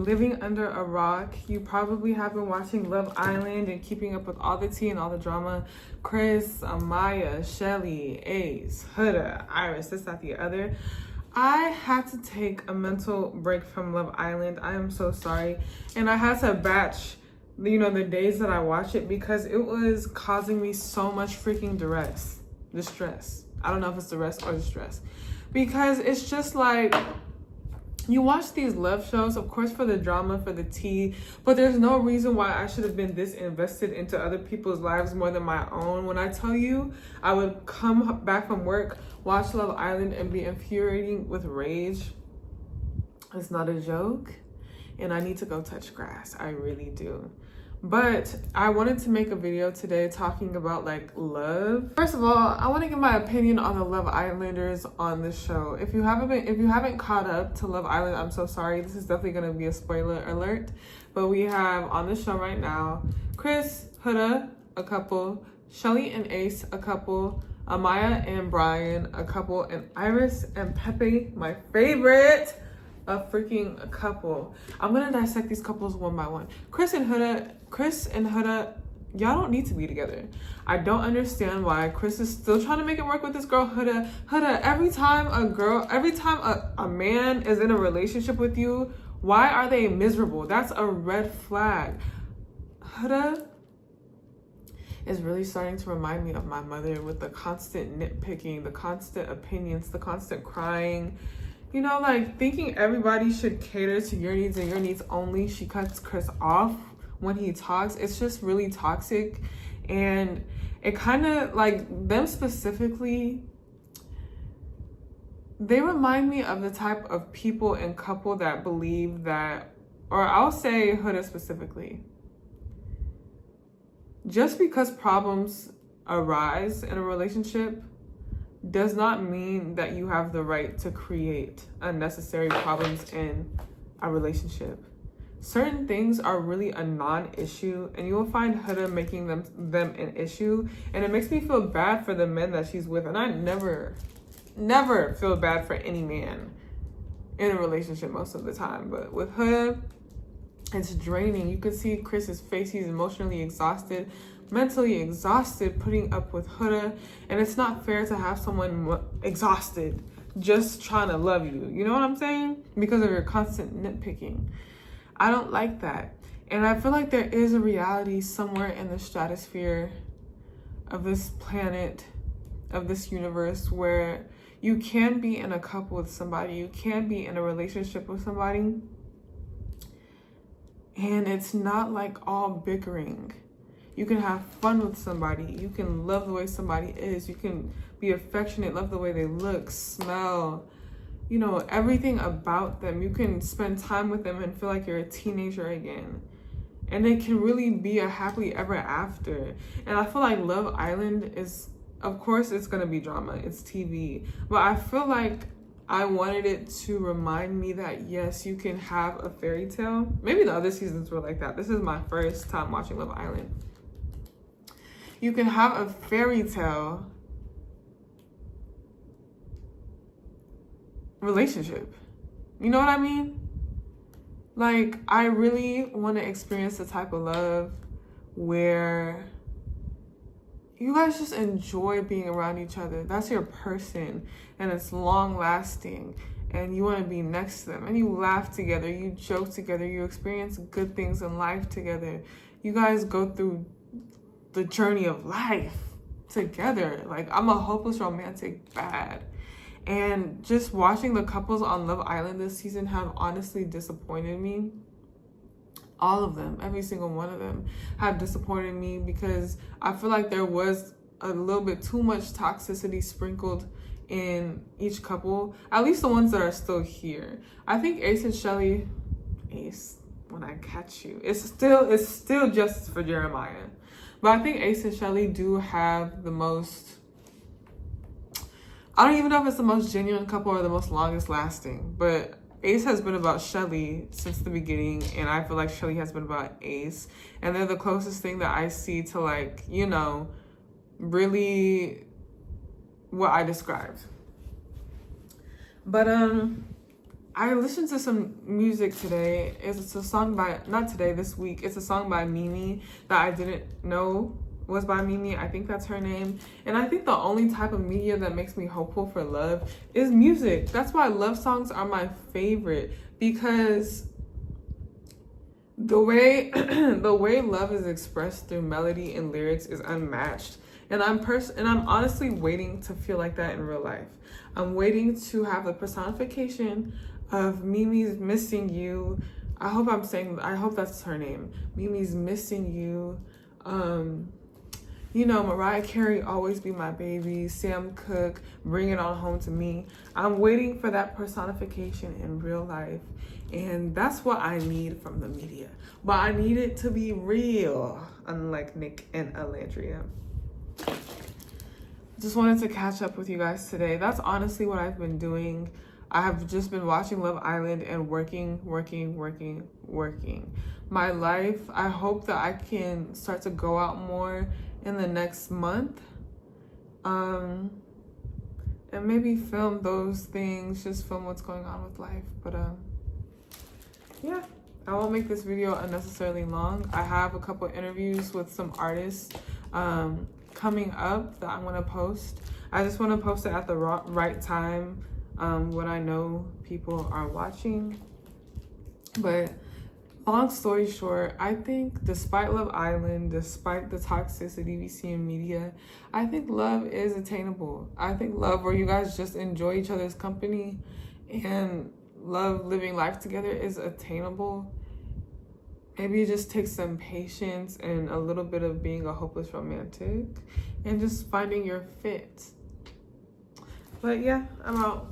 living under a rock. You probably have been watching Love Island and keeping up with all the tea and all the drama. Chris, Amaya, Shelly, Ace, Huda, Iris, this, that, the other. I had to take a mental break from Love Island. I am so sorry. And I had to batch, you know, the days that I watch it because it was causing me so much freaking distress. I don't know if it's duress or distress. Because it's just like, you watch these love shows, of course, for the drama, for the tea, but there's no reason why I should have been this invested into other people's lives more than my own. When I tell you, I would come back from work, watch Love Island, and be infuriating with rage. It's not a joke, and I need to go touch grass. I really do. But I wanted to make a video today talking about like love. First of all, I want to give my opinion on the Love Islanders on the show. If you haven't caught up to Love Island, I'm so sorry. This is definitely going to be a spoiler alert. But we have on the show right now, Chris, Huda, a couple, Shelly and Ace, a couple, Amaya and Brian, a couple, and Iris and Pepe, my favorite, a freaking couple. I'm gonna dissect these couples one by one. Chris and Huda, y'all don't need to be together. I don't understand why Chris is still trying to make it work with this girl, Huda. Every time a man is in a relationship with you, why are they miserable? That's a red flag. Huda is really starting to remind me of my mother with the constant nitpicking, the constant opinions, the constant crying. You know, like thinking everybody should cater to your needs and your needs only. She cuts Chris off when he talks. It's just really toxic. And it kind of like them specifically, they remind me of the type of people and couple that believe that, or I'll say Huda specifically, just because problems arise in a relationship does not mean that you have the right to create unnecessary problems in a relationship. Certain things are really a non-issue, and you will find Huda making them an issue, and it makes me feel bad for the men that she's with. And I never feel bad for any man in a relationship most of the time, but with Huda, it's draining. You can see Chris's face. He's emotionally exhausted, mentally exhausted, putting up with Huda. And it's not fair to have someone exhausted just trying to love you. You know what I'm saying? Because of your constant nitpicking. I don't like that. And I feel like there is a reality somewhere in the stratosphere of this planet, of this universe, where you can be in a couple with somebody, you can be in a relationship with somebody, and it's not like all bickering. You can have fun with somebody. You can love the way somebody is. You can be affectionate, love the way they look, smell, you know, everything about them. You can spend time with them and feel like you're a teenager again. And it can really be a happily ever after. And I feel like Love Island is, of course, it's going to be drama. It's TV. But I feel like I wanted it to remind me that, yes, you can have a fairy tale. Maybe the other seasons were like that. This is my first time watching Love Island. You can have a fairy tale relationship. You know what I mean? Like, I really want to experience the type of love where you guys just enjoy being around each other. That's your person, and it's long lasting, and you want to be next to them, and you laugh together, you joke together, you experience good things in life together. You guys go through the journey of life together. Like, I'm a hopeless romantic bad. And just watching the couples on Love Island this season have honestly disappointed me. All of them, every single one of them have disappointed me, because I feel like there was a little bit too much toxicity sprinkled in each couple, at least the ones that are still here. I think Ace and Shelly, Ace, when I catch you, it's still justice for Jeremiah. But I think Ace and Shelly do have the most, I don't even know if it's the most genuine couple or the most longest lasting, but Ace has been about Shelly since the beginning, and I feel like Shelly has been about Ace. And they're the closest thing that I see to, like, you know, really what I described. But I listened to some music today. It's a song by, not today, this week. It's a song by Mimi that I didn't know was by Mimi. I think that's her name. And I think the only type of media that makes me hopeful for love is music. That's why love songs are my favorite, because the way love is expressed through melody and lyrics is unmatched. And I'm honestly waiting to feel like that in real life. I'm waiting to have the personification of Mimi's Missing You. I hope that's her name. Mimi's Missing You. Mariah Carey, Always Be My Baby, Sam Cooke, Bring It On Home to Me. I'm waiting for that personification in real life. And that's what I need from the media. But I need it to be real, unlike Nick and Alandria. Just wanted to catch up with you guys today. That's honestly what I've been doing. I have just been watching Love Island and working. My life, I hope that I can start to go out more in the next month. And maybe film those things, just film what's going on with life. But yeah, I won't make this video unnecessarily long. I have a couple interviews with some artists coming up that I want to post. I just want to post it at the right time when I know people are watching. But long story short, I think despite Love Island, despite the toxicity we see in media, I think love is attainable. I think love where you guys just enjoy each other's company and love living life together is attainable. Maybe it just takes some patience and a little bit of being a hopeless romantic and just finding your fit. But yeah, I'm out.